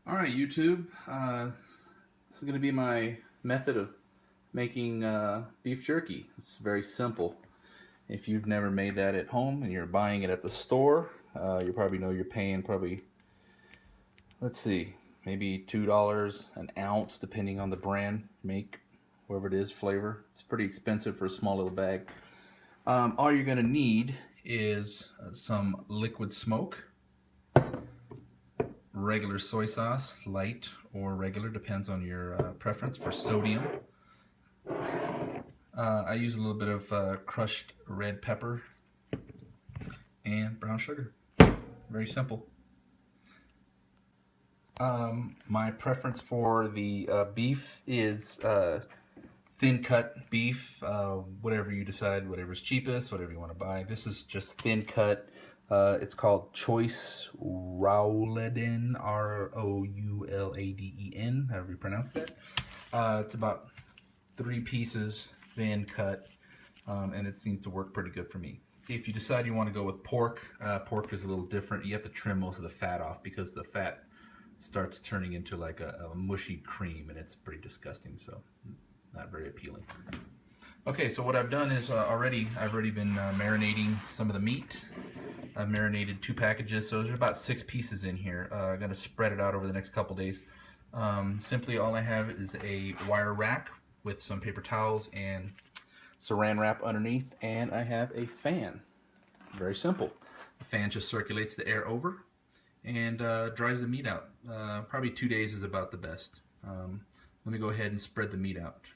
Alright, YouTube, this is going to be my method of making beef jerky. It's very simple. If you've never made that at home and you're buying it at the store, you probably know you're paying let's see, maybe $2 an ounce depending on the brand, make, whoever it is, flavor. It's pretty expensive for a small little bag. All you're going to need is some liquid smoke, regular soy sauce, light or regular, depends on your preference for sodium. I use a little bit of crushed red pepper and brown sugar. Very simple. My preference for the beef is thin cut beef, whatever you decide, whatever's cheapest, whatever you want to buy. This is just thin cut. It's called Choice Rouladen, Rouladen, however you pronounce that. It's about 3 pieces, thin cut, and it seems to work pretty good for me. If you decide you want to go with pork, pork is a little different. You have to trim most of the fat off because the fat starts turning into like a mushy cream, and it's pretty disgusting, so not very appealing. Okay, so what I've done is I've already been marinating some of the meat. I've marinated 2 packages, so there's about 6 pieces in here. I'm going to spread it out over the next couple days. Simply all I have is a wire rack with some paper towels and saran wrap underneath, and I have a fan. Very simple. The fan just circulates the air over and dries the meat out. Probably 2 days is about the best. Let me go ahead and spread the meat out.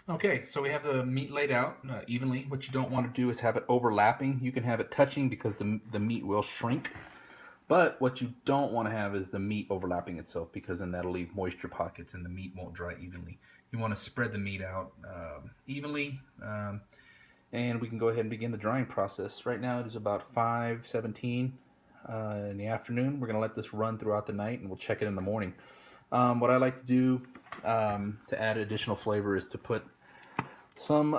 Okay, so we have the meat laid out evenly. What you don't want to do is have it overlapping. You can have it touching because the meat will shrink. But what you don't want to have is the meat overlapping itself, because then that'll leave moisture pockets and the meat won't dry evenly. You want to spread the meat out evenly, and we can go ahead and begin the drying process. Right now it is about 5:17 in the afternoon. We're going to let this run throughout the night and we'll check it in the morning. What I like to do to add additional flavor is to put some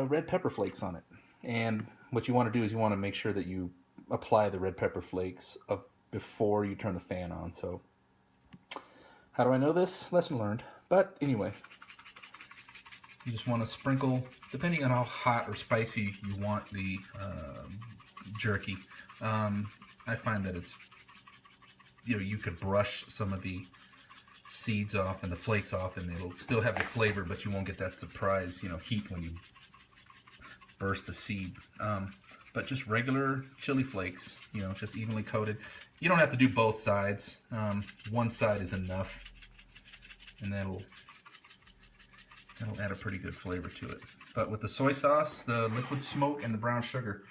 red pepper flakes on it. And what you want to do is you want to make sure that you apply the red pepper flakes before you turn the fan on. So how do I know this? Lesson learned. But anyway, you just want to sprinkle, depending on how hot or spicy you want the jerky. I find that it's, you could brush some of the seeds off and the flakes off, and it'll still have the flavor, but you won't get that surprise, heat when you burst the seed. But just regular chili flakes, just evenly coated. You don't have to do both sides. One side is enough, and that'll add a pretty good flavor to it. But with the soy sauce, the liquid smoke, and the brown sugar,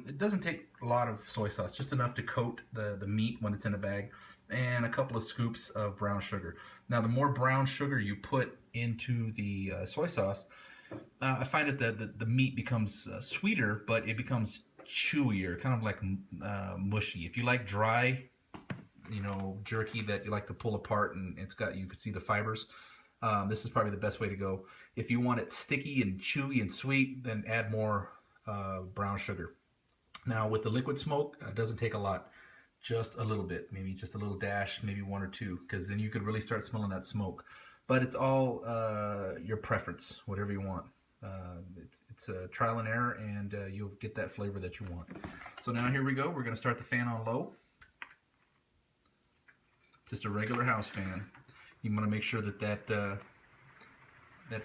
it doesn't take a lot of soy sauce, just enough to coat the meat when it's in a bag, and a couple of scoops of brown sugar. Now, the more brown sugar you put into the soy sauce, I find that the meat becomes sweeter, but it becomes chewier, kind of like mushy. If you like dry, jerky that you like to pull apart and you can see the fibers, this is probably the best way to go. If you want it sticky and chewy and sweet, then add more brown sugar. Now, with the liquid smoke, it doesn't take a lot. Just a little bit, maybe just a little dash, maybe 1 or 2, because then you could really start smelling that smoke. But it's all your preference, whatever you want. It's a trial and error, and you'll get that flavor that you want. So now here we go. We're going to start the fan on low. Just a regular house fan. You want to make sure that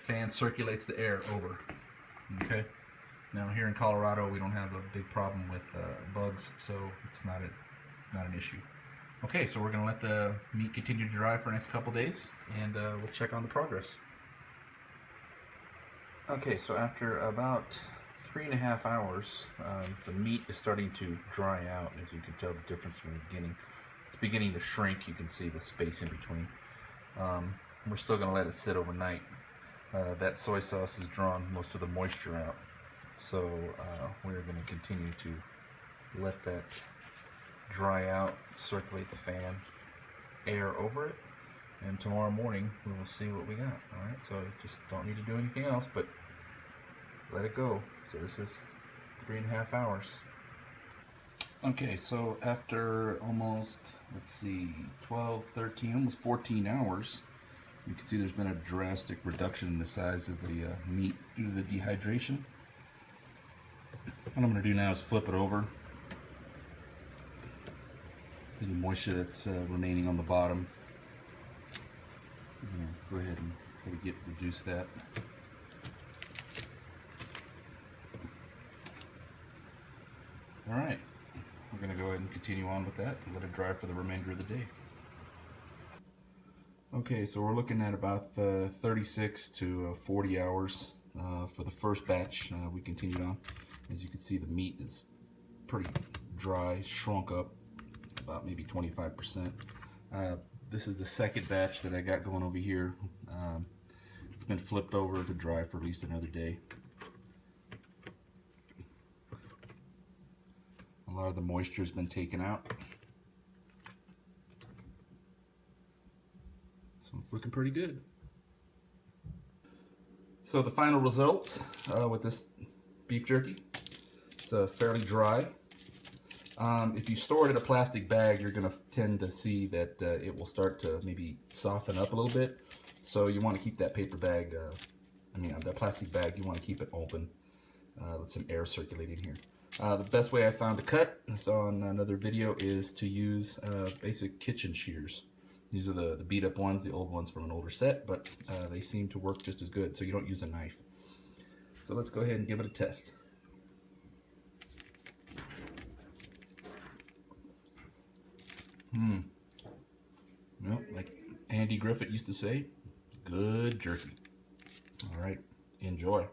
fan circulates the air over. Okay. Now here in Colorado, we don't have a big problem with bugs, so it's not an issue. Okay, so we're going to let the meat continue to dry for the next couple days, and we'll check on the progress. Okay, so after about 3.5 hours, the meat is starting to dry out. As you can tell the difference from the beginning. It's beginning to shrink. You can see the space in between. We're still going to let it sit overnight. That soy sauce has drawn most of the moisture out, so we're going to continue to let that dry out, circulate the fan, air over it, and tomorrow morning we will see what we got. Alright, so just don't need to do anything else but let it go. So this is 3.5 hours. Okay, so after almost, let's see, 12, 13, almost 14 hours, you can see there's been a drastic reduction in the size of the meat due to the dehydration. What I'm going to do now is flip it over. Any moisture that's remaining on the bottom, I'm going to go ahead and try to reduce that. All right, we're going to go ahead and continue on with that and let it dry for the remainder of the day. Okay, so we're looking at about 36 to 40 hours for the first batch. We continued on. As you can see, the meat is pretty dry, shrunk up about maybe 25%. This is the second batch that I got going over here. It's been flipped over to dry for at least another day. A lot of the moisture has been taken out. So it's looking pretty good. So the final result with this beef jerky, it's fairly dry. If you store it in a plastic bag, you're going to tend to see that it will start to maybe soften up a little bit. So you want to keep that paper bag, that plastic bag, you want to keep it open. Let some air circulate in here. The best way I found to cut, I saw in another video, is to use basic kitchen shears. These are the beat up ones, the old ones from an older set, but they seem to work just as good, so you don't use a knife. So let's go ahead and give it a test. Well, like Andy Griffith used to say, good jerky. All right, enjoy.